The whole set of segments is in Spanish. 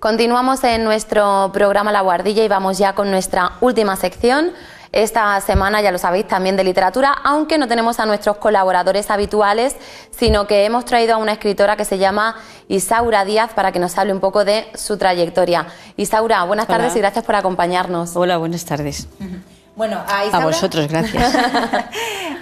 Continuamos en nuestro programa La Guardilla y vamos ya con nuestra última sección. Esta semana, ya lo sabéis, también de literatura, aunque no tenemos a nuestros colaboradores habituales, sino que hemos traído a una escritora que se llama Isaura Díaz para que nos hable un poco de su trayectoria. Isaura, buenas tardes y gracias por acompañarnos. Hola, buenas tardes. Bueno, a Isaura, a vosotros, gracias.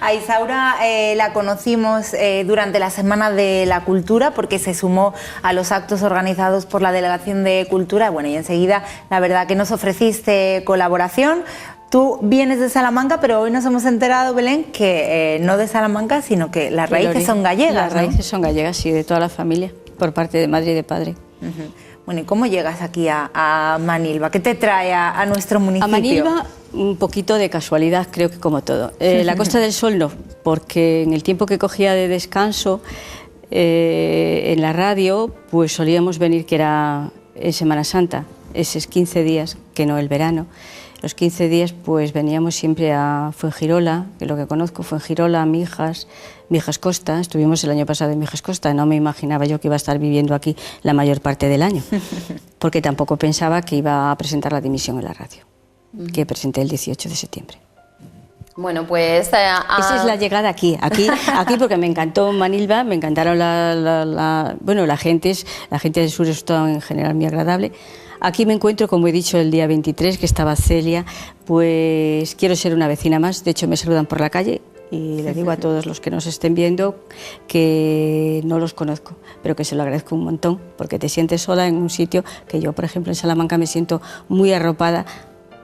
A Isaura la conocimos durante la Semana de la Cultura porque se sumó a los actos organizados por la Delegación de Cultura. Bueno, y enseguida la verdad que nos ofreciste colaboración. Tú vienes de Salamanca, pero hoy nos hemos enterado, Belén, que no de Salamanca, sino que las raíces son gallegas. Las raíces son gallegas, sí, de toda la familia, por parte de madre y de padre. Bueno, ¿y cómo llegas aquí a Manilva? ¿Qué te trae a nuestro municipio? A Manilva, un poquito de casualidad, creo que como todo. La Costa del Sol no, porque en el tiempo que cogía de descanso en la radio, pues solíamos venir, que era en Semana Santa, esos 15 días, que no el verano. Los 15 días pues veníamos siempre a Fuengirola, que lo que conozco, Fuengirola, Mijas Costa. Estuvimos el año pasado en Mijas Costa, no me imaginaba yo que iba a estar viviendo aquí la mayor parte del año, porque tampoco pensaba que iba a presentar la dimisión en la radio, que presenté el 18 de septiembre. Bueno, pues... Esa es la llegada aquí porque me encantó Manilva, me encantaron la gente del sur es todo en general muy agradable. Aquí me encuentro, como he dicho, el día 23, que estaba Celia, pues quiero ser una vecina más. De hecho, me saludan por la calle y le digo a todos los que nos estén viendo que no los conozco, pero que se lo agradezco un montón, porque te sientes sola en un sitio que yo, por ejemplo, en Salamanca me siento muy arropada.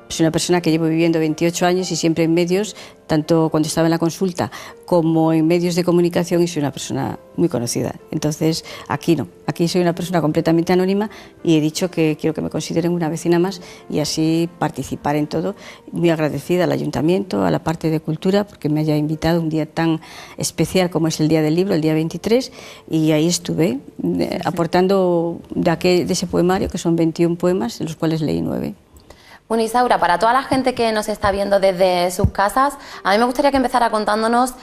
Soy una persona que llevo viviendo 28 años y siempre en medios, tanto cuando estaba en la consulta como en medios de comunicación, y soy una persona muy conocida. Entonces, aquí no. Aquí soy una persona completamente anónima y he dicho que quiero que me consideren una vecina más y así participar en todo. Muy agradecida al Ayuntamiento, a la parte de Cultura, porque me haya invitado un día tan especial como es el Día del Libro, el día 23, y ahí estuve aportando de ese poemario, que son 21 poemas, de los cuales leí 9. Bueno, Isaura, para toda la gente que nos está viendo desde sus casas, a mí me gustaría que empezara contándonos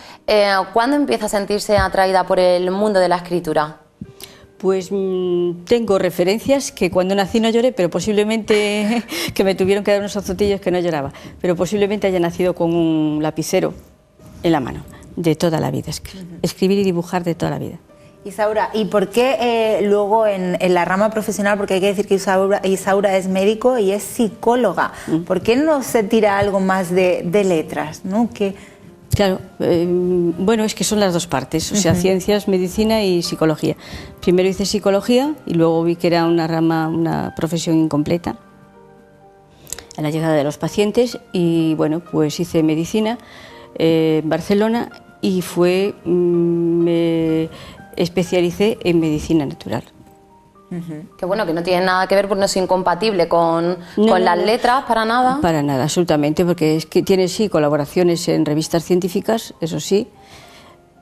cuándo empieza a sentirse atraída por el mundo de la escritura. Pues tengo referencias que cuando nací no lloré, pero posiblemente que me tuvieron que dar unos azotillos que no lloraba, pero posiblemente haya nacido con un lapicero en la mano, de toda la vida, escribir y dibujar de toda la vida. Isaura, ¿y por qué luego en la rama profesional, porque hay que decir que Isaura es médico y es psicóloga, ¿por qué no se tira algo más de letras, ¿no? Claro, bueno, es que son las dos partes, o sea, ciencias, medicina y psicología. Primero hice psicología y luego vi que era una rama, una profesión incompleta a la llegada de los pacientes, y bueno, pues hice medicina en Barcelona y me especialicé en medicina natural. Que bueno, que no tiene nada que ver, porque no es incompatible con las letras, para nada. Para nada, absolutamente, porque es que tiene sí colaboraciones en revistas científicas, eso sí,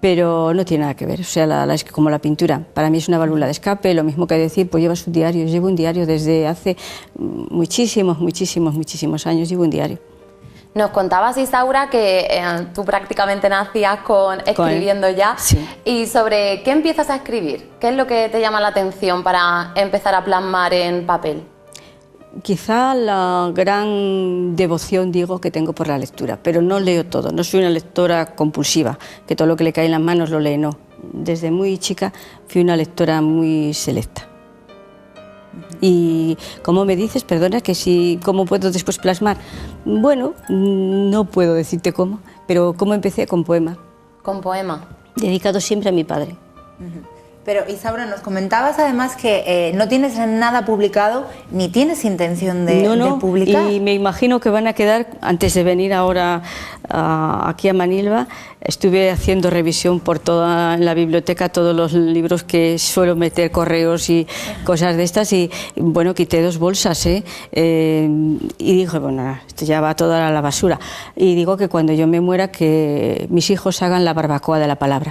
pero no tiene nada que ver. O sea, es como la pintura, para mí es una válvula de escape, lo mismo que decir, pues llevas un diario. Llevo un diario desde hace muchísimos años, llevo un diario. Nos contabas, Isaura, que tú prácticamente nacías escribiendo ya. Sí. ¿Y sobre qué empiezas a escribir? ¿Qué es lo que te llama la atención para empezar a plasmar en papel? Quizá la gran devoción, digo, que tengo por la lectura, pero no leo todo, no soy una lectora compulsiva, que todo lo que le cae en las manos lo lee, no. Desde muy chica fui una lectora muy selecta. Y como me dices, perdona, que si cómo puedo después plasmar, bueno, no puedo decirte cómo, pero cómo empecé con poema. Con poema. Dedicado siempre a mi padre. Pero Isaura, nos comentabas además que no tienes nada publicado, ni tienes intención de publicar. Y me imagino que van a quedar, antes de venir ahora aquí a Manilva, estuve haciendo revisión por toda la biblioteca, todos los libros que suelo meter, correos y cosas de estas, y bueno, quité 2 bolsas, y dije, bueno, esto ya va toda a la basura. Y digo que cuando yo me muera, que mis hijos hagan la barbacoa de la palabra.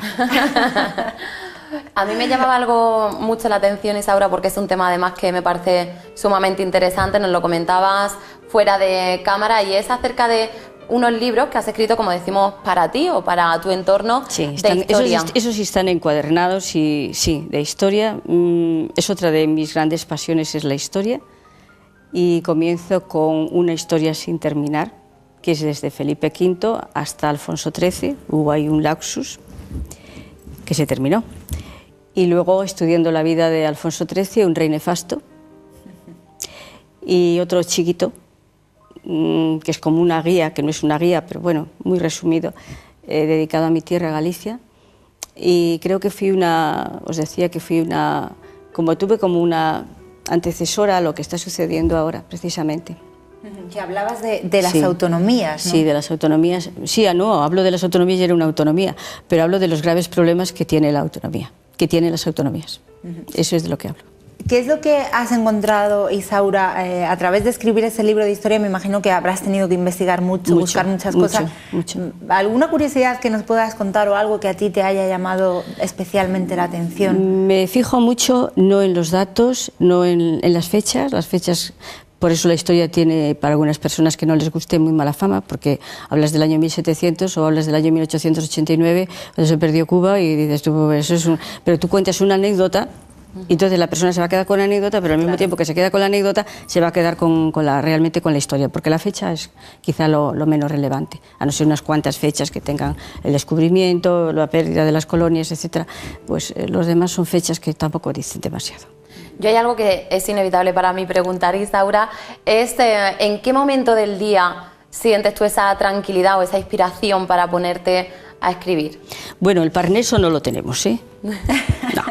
A mí me llamaba algo mucho la atención, Isaura, porque es un tema además que me parece sumamente interesante, nos lo comentabas fuera de cámara, y es acerca de unos libros que has escrito, como decimos, para ti o para tu entorno, sí, de historia. Esos sí están encuadernados y sí, de historia. Es otra de mis grandes pasiones, es la historia. Y comienzo con una historia sin terminar, que es desde Felipe V hasta Alfonso XIII. Hubo ahí un lapsus que se terminó. Y luego, estudiando la vida de Alfonso XIII, un rey nefasto. Y otro chiquito, que es como una guía, que no es una guía, pero bueno, muy resumido, dedicado a mi tierra, Galicia. Y creo que os decía que tuve como una antecesora a lo que está sucediendo ahora, precisamente. Que hablabas de las autonomías, ¿no? Sí, de las autonomías. Sí, no, hablo de las autonomías y era una autonomía, pero hablo de los graves problemas que tiene la autonomía, que tienen las autonomías. Eso es de lo que hablo. ¿Qué es lo que has encontrado, Isaura, a través de escribir ese libro de historia? Me imagino que habrás tenido que investigar mucho, buscar muchas cosas. ¿Alguna curiosidad que nos puedas contar o algo que a ti te haya llamado especialmente la atención? Me fijo mucho no en los datos, no en las fechas. Las fechas, por eso la historia tiene para algunas personas que no les guste muy mala fama, porque hablas del año 1700 o hablas del año 1889, cuando se perdió Cuba, y dices tú, pero tú cuentas una anécdota. Y entonces la persona se va a quedar con la anécdota, pero al mismo tiempo que se queda con la anécdota, se va a quedar realmente con la historia, porque la fecha es quizá lo menos relevante, a no ser unas cuantas fechas que tengan el descubrimiento, la pérdida de las colonias, etcétera. Pues los demás son fechas que tampoco dicen demasiado. Yo hay algo que es inevitable para mí preguntar, Isaura, es ¿en qué momento del día sientes tú esa tranquilidad o esa inspiración para ponerte a escribir? Bueno, el parneso no lo tenemos, ¿eh? No.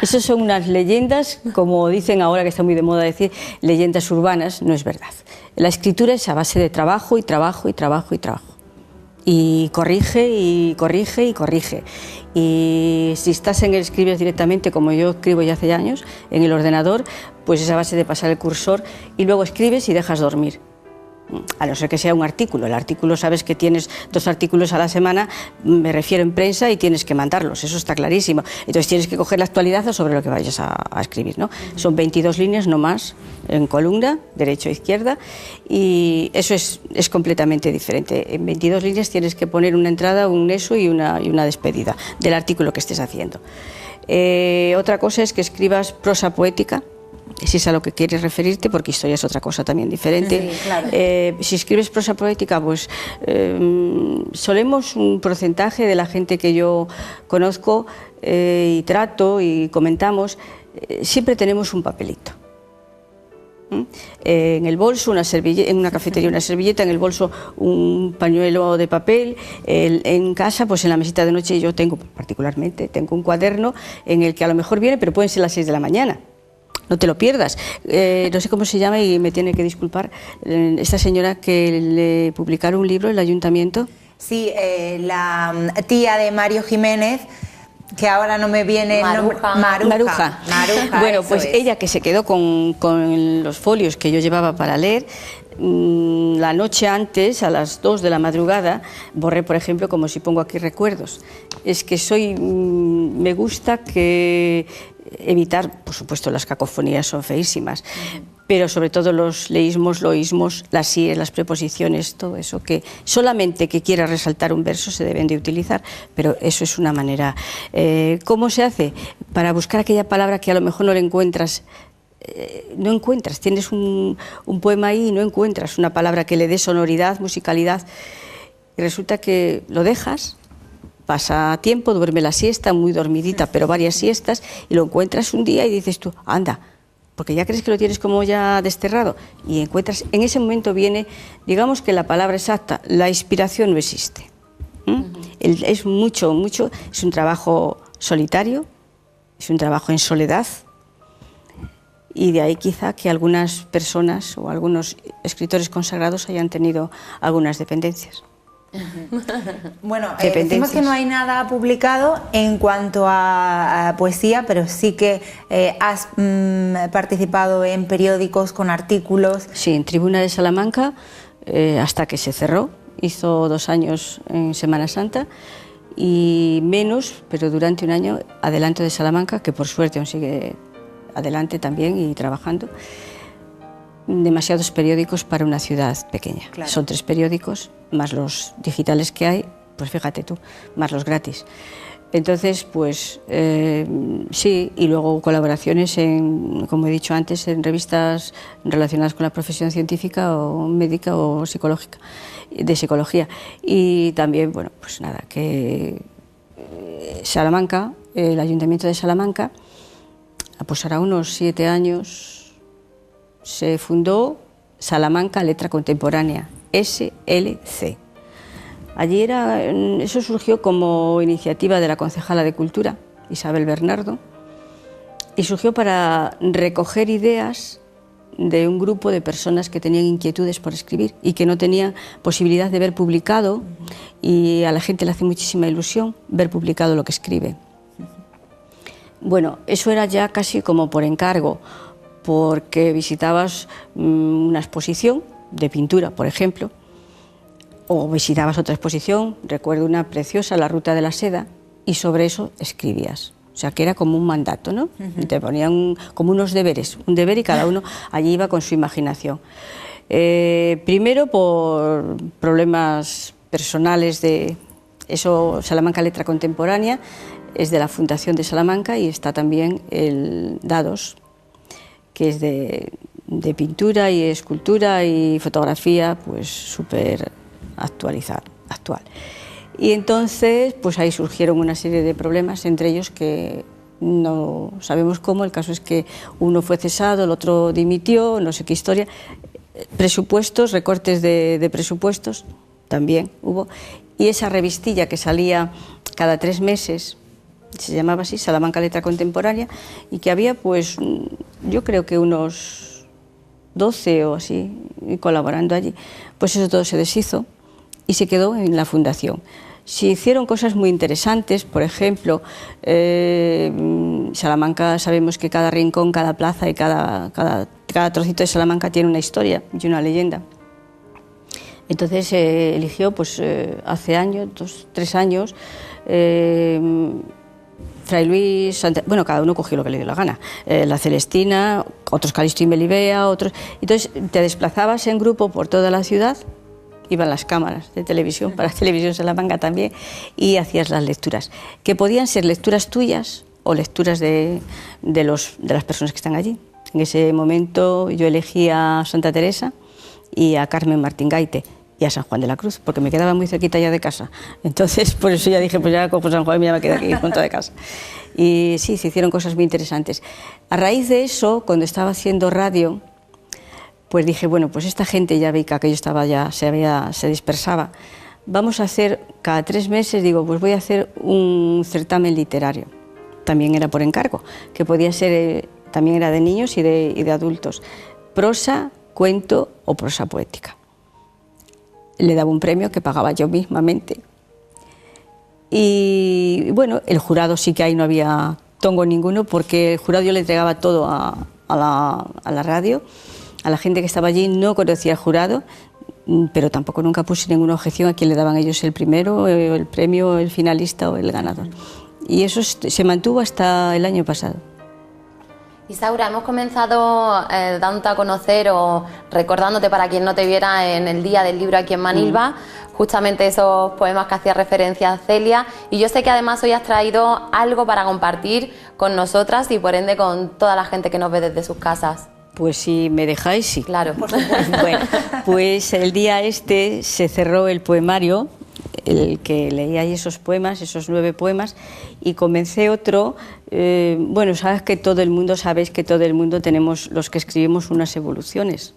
Esas son unas leyendas, como dicen ahora, que está muy de moda decir, leyendas urbanas. No es verdad. La escritura es a base de trabajo y trabajo y trabajo y trabajo. Y corrige y corrige y corrige. Y si escribes directamente, como yo escribo ya hace años, en el ordenador, pues es a base de pasar el cursor y luego escribes y dejas dormir. A no ser que sea un artículo. El artículo, sabes que tienes 2 artículos a la semana, me refiero en prensa, y tienes que mandarlos, eso está clarísimo. Entonces tienes que coger la actualidad sobre lo que vayas a escribir, ¿no? Son 22 líneas, no más, en columna, derecha e izquierda, y eso es completamente diferente. En 22 líneas tienes que poner una entrada, un nexo y una despedida del artículo que estés haciendo. Otra cosa es que escribas prosa poética, si es a lo que quieres referirte, porque historia es otra cosa también diferente. Sí, claro. Si escribes prosa poética, pues solemos un porcentaje de la gente que yo conozco y trato y comentamos, siempre tenemos un papelito. En el bolso una servilleta, en una cafetería una servilleta, en el bolso un pañuelo de papel, en casa, pues en la mesita de noche yo particularmente tengo un cuaderno en el que a lo mejor viene, pero pueden ser las 6 de la mañana. No te lo pierdas. No sé cómo se llama y me tiene que disculpar esta señora que le publicaron un libro en el ayuntamiento. Sí, la tía de Mario Jiménez, que ahora no me viene el nombre. Maruja. Bueno, pues ella, que se quedó con los folios que yo llevaba para leer, la noche antes, a las 2 de la madrugada, borré, por ejemplo, como si pongo aquí recuerdos. Es que me gusta evitar, por supuesto, las cacofonías son feísimas, pero sobre todo los leísmos, loísmos, las síes, las preposiciones, todo eso que solamente que quiera resaltar un verso se deben de utilizar, pero eso es una manera. ¿Cómo se hace? Para buscar aquella palabra que a lo mejor no le encuentras. No encuentras, tienes un poema ahí y no encuentras una palabra que le dé sonoridad, musicalidad, y resulta que lo dejas. Pasa tiempo, duerme la siesta, muy dormidita, pero varias siestas, y lo encuentras un día y dices tú, anda, porque ya crees que lo tienes como ya desterrado, y encuentras, en ese momento viene, digamos que la palabra exacta, la inspiración no existe. Es mucho, es un trabajo solitario, es un trabajo en soledad, y de ahí quizá que algunas personas o algunos escritores consagrados hayan tenido algunas dependencias. Bueno, decimos que no hay nada publicado en cuanto a poesía, pero sí que has participado en periódicos con artículos. Sí, en Tribuna de Salamanca, hasta que se cerró, hizo 2 años en Semana Santa, y menos, pero durante un año, Adelanto de Salamanca, que por suerte aún sigue adelante también y trabajando. demasiados periódicos para una ciudad pequeña. Claro. Son 3 periódicos, más los digitales que hay, pues fíjate tú, más los gratis. Entonces, pues sí, y luego colaboraciones en, como he dicho antes, en revistas relacionadas con la profesión científica o médica o psicológica, de psicología. Y también, bueno, pues nada, que Salamanca, el Ayuntamiento de Salamanca, pues hará unos 7 años, se fundó Salamanca Letra Contemporánea, SLC. Allí eso surgió como iniciativa de la concejala de Cultura, Isabel Bernardo, y surgió para recoger ideas de un grupo de personas que tenían inquietudes por escribir y que no tenían posibilidad de ver publicado, y a la gente le hace muchísima ilusión ver publicado lo que escribe. Bueno, eso era ya casi como por encargo, porque visitabas una exposición de pintura, por ejemplo, o visitabas otra exposición, recuerdo una preciosa, La Ruta de la Seda, y sobre eso escribías. O sea, que era como un mandato, ¿no? Y te ponían como unos deberes, un deber, y cada uno allí iba con su imaginación. Primero por problemas personales de eso, Salamanca Letra Contemporánea es de la Fundación de Salamanca, y está también el Dados, que es de pintura y escultura y fotografía, pues súper actual. Y entonces, pues ahí surgieron una serie de problemas, entre ellos que no sabemos cómo. El caso es que uno fue cesado, el otro dimitió, no sé qué historia. Presupuestos, recortes de presupuestos también hubo. Y esa revistilla que salía cada 3 meses, se llamaba así, Salamanca Letra Contemporánea, y que había, pues, yo creo que unos 12 o así colaborando allí, pues eso todo se deshizo y se quedó en la fundación. Se hicieron cosas muy interesantes, por ejemplo, Salamanca, sabemos que cada rincón, cada plaza y cada trocito de Salamanca tiene una historia y una leyenda. Entonces se eligió, pues hace años, 2, 3 años, Fray Luis, bueno, cada uno cogió lo que le dio la gana, la Celestina, otros Calixto y Melibea, otros. Entonces te desplazabas en grupo por toda la ciudad, iban las cámaras de televisión, para Televisión Salamanca también, y hacías las lecturas, que podían ser lecturas tuyas o lecturas de las personas que están allí. En ese momento yo elegí a Santa Teresa y a Carmen Martín Gaite y a San Juan de la Cruz, porque me quedaba muy cerquita ya de casa. Entonces, por eso ya dije, pues ya cojo San Juan y ya me quedé aquí junto de casa. Y sí, se hicieron cosas muy interesantes. A raíz de eso, cuando estaba haciendo radio, pues dije, bueno, pues esta gente ya veía que aquello estaba ya, se dispersaba. Vamos a hacer, cada 3 meses, digo, pues voy a hacer un certamen literario. También era por encargo, que podía ser, también era de niños y de adultos. Prosa, cuento o prosa poética. Le daba un premio que pagaba yo mismamente. Y bueno, el jurado sí que ahí no había tongo ninguno, porque el jurado yo le entregaba todo a la radio. A la gente que estaba allí no conocía al jurado, pero tampoco nunca puse ninguna objeción a quién le daban ellos el primero, el premio, el finalista o el ganador. Y eso se mantuvo hasta el año pasado. Isaura, hemos comenzado dándote a conocer o recordándote, para quien no te viera, en el Día del Libro aquí en Manilva, justamente esos poemas que hacía referencia a Celia, y yo sé que además hoy has traído algo para compartir con nosotras y por ende con toda la gente que nos ve desde sus casas. Pues si me dejáis, sí. Claro. Bueno, pues el día se cerró el poemario, el que leía ahí esos poemas, esos 9 poemas, y comencé otro. Bueno, sabéis que todo el mundo tenemos, los que escribimos, unas evoluciones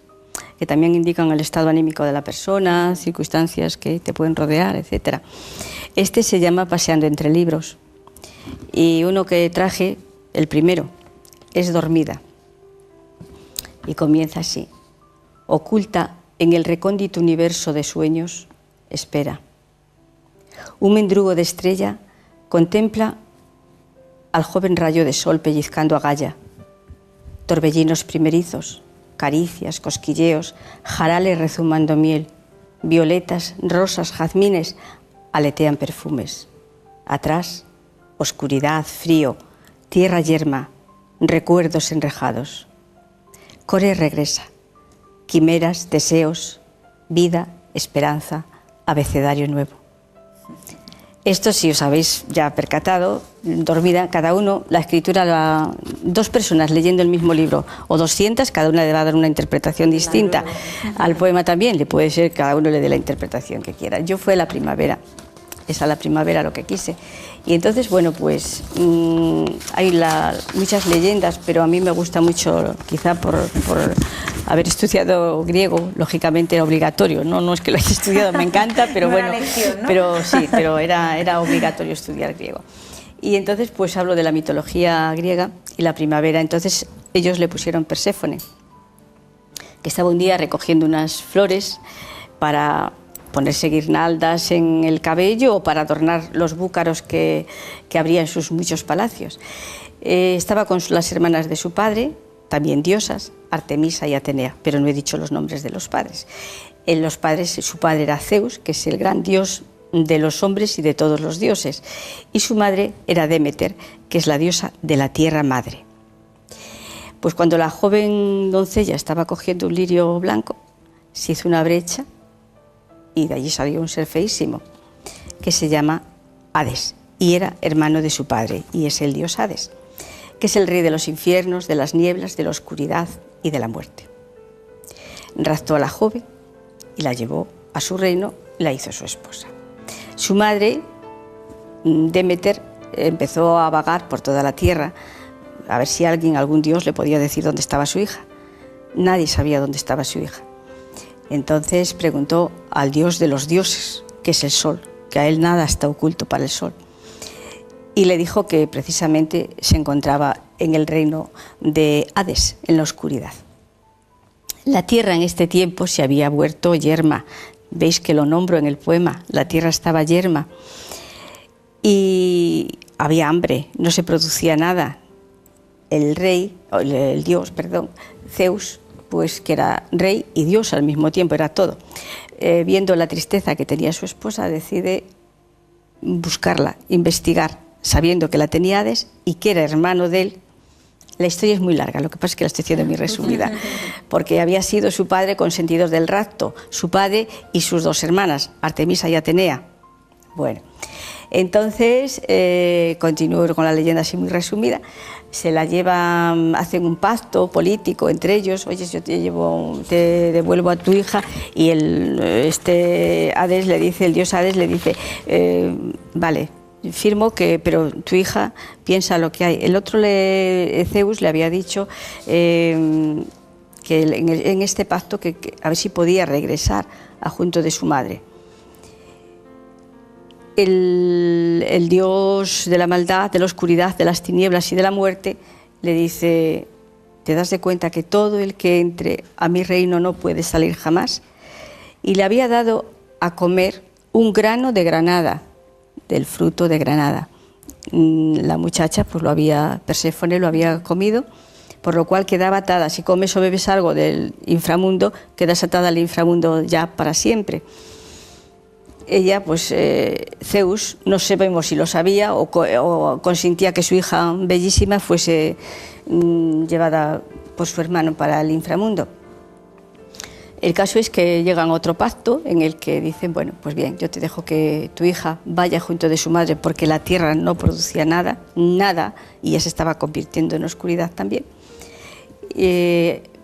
que también indican el estado anímico de la persona, circunstancias que te pueden rodear, etc. Este se llama Paseando entre libros, y uno que traje, el primero, es Dormida. Y comienza así: oculta en el recóndito universo de sueños, espera. Un mendrugo de estrella contempla al joven rayo de sol pellizcando a Gaia. Torbellinos primerizos, caricias, cosquilleos, jarales rezumando miel, violetas, rosas, jazmines aletean perfumes. Atrás, oscuridad, frío, tierra yerma, recuerdos enrejados. Core regresa, quimeras, deseos, vida, esperanza, abecedario nuevo. Esto, si os habéis ya percatado, dormida cada uno, la escritura, dos personas leyendo el mismo libro o 200, cada una le va a dar una interpretación distinta. Al poema también le puede ser, cada uno le dé la interpretación que quiera. Yo fue la primavera, esa la primavera lo que quise. Y entonces, bueno, pues hay muchas leyendas, pero a mí me gusta mucho, quizá por haber estudiado griego, lógicamente era obligatorio, no es que lo haya estudiado, me encanta, pero bueno, lección, ¿no? Pero sí, pero era obligatorio estudiar griego. Y entonces pues hablo de la mitología griega y la primavera. Entonces ellos le pusieron Perséfone, que estaba un día recogiendo unas flores para ponerse guirnaldas en el cabello o para adornar los búcaros que habría en sus muchos palacios. Estaba con las hermanas de su padre, también diosas, Artemisa y Atenea, pero no he dicho los nombres de los padres. Los padres, su padre era Zeus, que es el gran dios de los hombres y de todos los dioses, y su madre era Demeter, que es la diosa de la tierra madre. Pues cuando la joven doncella estaba cogiendo un lirio blanco, se hizo una brecha y de allí salió un ser feísimo que se llama Hades y era hermano de su padre y es el dios Hades, que es el rey de los infiernos, de las nieblas, de la oscuridad y de la muerte. Raptó a la joven y la llevó a su reino y la hizo su esposa. Su madre, Demeter, empezó a vagar por toda la tierra a ver si algún dios le podía decir dónde estaba su hija. Nadie sabía dónde estaba su hija. Entonces preguntó al dios de los dioses, que es el sol, que a él nada está oculto para el sol. Y le dijo que precisamente se encontraba en el reino de Hades, en la oscuridad. La tierra en este tiempo se había vuelto yerma. Veis que lo nombro en el poema, la tierra estaba yerma. Y había hambre, no se producía nada. El dios, Zeus, pues que era rey y dios al mismo tiempo, era todo. Viendo la tristeza que tenía su esposa, decide buscarla, investigar, sabiendo que la tenía Hades y que era hermano de él. La historia es muy larga, lo que pasa es que la estoy haciendo muy resumida, porque había sido su padre consentido del rapto, su padre y sus dos hermanas, Artemisa y Atenea. Bueno, entonces, continúo con la leyenda así muy resumida, se la llevan, hacen un pacto político entre ellos, oye, yo te devuelvo a tu hija, y Hades le dice, el dios Hades le dice, vale, firmo pero tu hija piensa lo que hay. El otro, Zeus, le había dicho que en este pacto que a ver si podía regresar junto de su madre. El dios de la maldad, de la oscuridad, de las tinieblas y de la muerte le dice, ¿te das de cuenta que todo el que entre a mi reino no puede salir jamás? Y le había dado a comer un grano de granada, del fruto de granada. La muchacha, pues Perséfone lo había comido, por lo cual quedaba atada. Si comes o bebes algo del inframundo, quedas atada al inframundo ya para siempre. Ella, pues Zeus, no sabemos si lo sabía o consintía que su hija bellísima fuese llevada por su hermano para el inframundo. El caso es que llegan a otro pacto en el que dicen, bueno, pues bien, yo te dejo que tu hija vaya junto de su madre porque la tierra no producía nada, y ya se estaba convirtiendo en oscuridad también,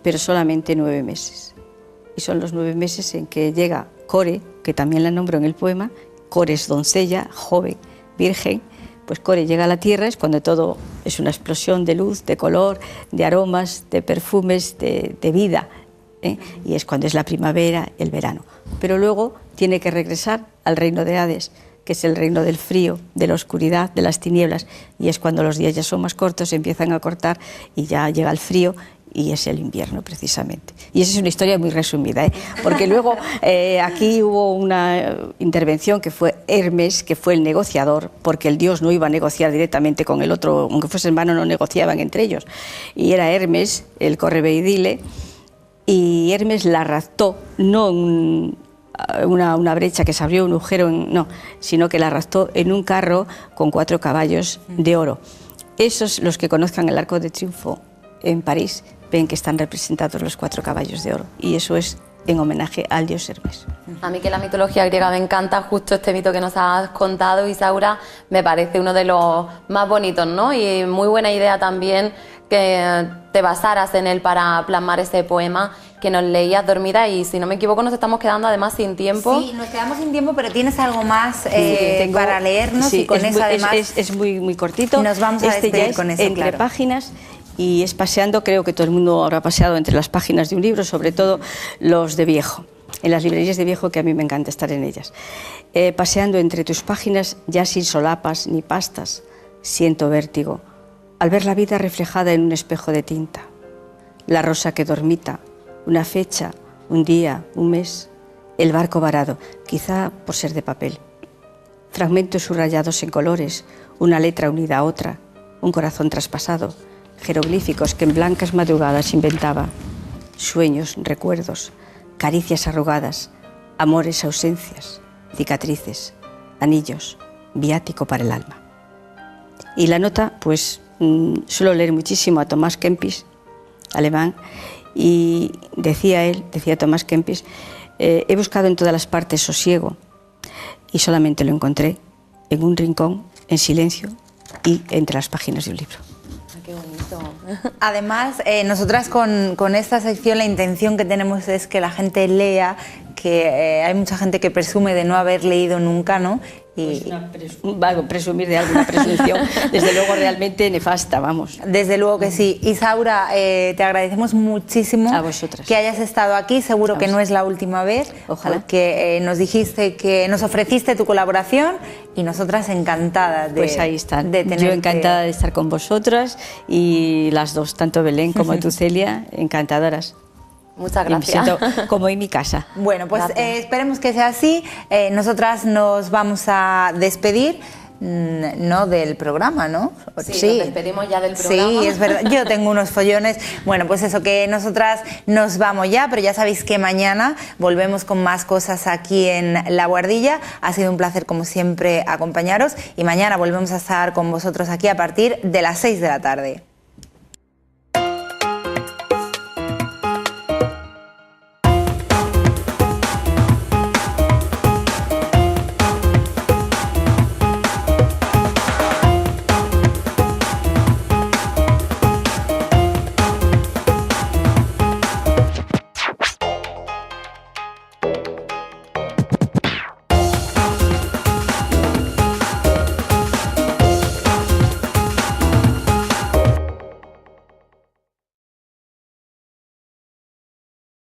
pero solamente 9 meses. Y son los 9 meses en que llega Core, que también la nombro en el poema. Core es doncella, joven, virgen. Pues Core llega a la tierra, es cuando todo es una explosión de luz, de color, de aromas, de perfumes, de vida, y es cuando es la primavera, el verano. Pero luego tiene que regresar al reino de Hades, que es el reino del frío, de la oscuridad, de las tinieblas, y es cuando los días ya son más cortos, se empiezan a cortar y ya llega el frío y es el invierno precisamente. Y esa es una historia muy resumida, porque luego aquí hubo una intervención que fue Hermes, que fue el negociador, porque el dios no iba a negociar directamente con el otro, aunque fuese hermano no negociaban entre ellos, y era Hermes, el correveidile, y Hermes la raptó, no en una brecha que se abrió, un agujero, no, sino que la raptó en un carro con 4 caballos de oro. Esos, los que conozcan el Arco de Triunfo en París, ven que están representados los 4 caballos de oro, y eso es en homenaje al dios Hermes. A mí, que la mitología griega me encanta, justo este mito que nos has contado, Isaura, me parece uno de los más bonitos, ¿no? Y muy buena idea también que te basaras en él para plasmar ese poema que nos leías dormida, y si no me equivoco nos estamos quedando además sin tiempo. Sí, nos quedamos sin tiempo, pero tienes algo más para leernos, sí, y con eso además es muy cortito. Nos vamos a despedir ya con eso, entre claro. páginas, y es paseando, creo que todo el mundo habrá paseado entre las páginas de un libro, sobre todo los de viejo, en las librerías de viejo, que a mí me encanta estar en ellas. Paseando entre tus páginas, ya sin solapas ni pastas, siento vértigo al ver la vida reflejada en un espejo de tinta. La rosa que dormita, una fecha, un día, un mes, el barco varado, quizá por ser de papel. Fragmentos subrayados en colores, una letra unida a otra, un corazón traspasado, jeroglíficos que en blancas madrugadas inventaba, sueños, recuerdos, caricias arrugadas, amores, ausencias, cicatrices, anillos, viático para el alma. Y la nota, pues suelo leer muchísimo a Tomás Kempis, alemán, y decía Tomás Kempis, he buscado en todas las partes sosiego y solamente lo encontré en un rincón, en silencio y entre las páginas de un libro. Qué bonito. Además, nosotras con esta sección la intención que tenemos es que la gente lea, que hay mucha gente que presume de no haber leído nunca, ¿no? Y presumir de alguna presunción, desde luego realmente nefasta, vamos. Desde luego que sí. Isaura, te agradecemos muchísimo a vosotras que hayas estado aquí, seguro que no es la última vez. Ojalá. Porque nos dijiste que nos ofreciste tu colaboración y nosotras encantadas de, pues ahí están. De tenerte. Yo encantada de estar con vosotras, y las dos, tanto Belén como tú, Celia, encantadoras. Muchas gracias. Y me siento como en mi casa. Bueno, pues esperemos que sea así. Nosotras nos vamos a despedir, no del programa, ¿no? Sí, nos despedimos ya del programa. Sí, es verdad. Yo tengo unos follones. Bueno, pues eso, que nosotras nos vamos ya, pero ya sabéis que mañana volvemos con más cosas aquí en La Buhardilla. Ha sido un placer, como siempre, acompañaros, y mañana volvemos a estar con vosotros aquí a partir de las 6 de la tarde.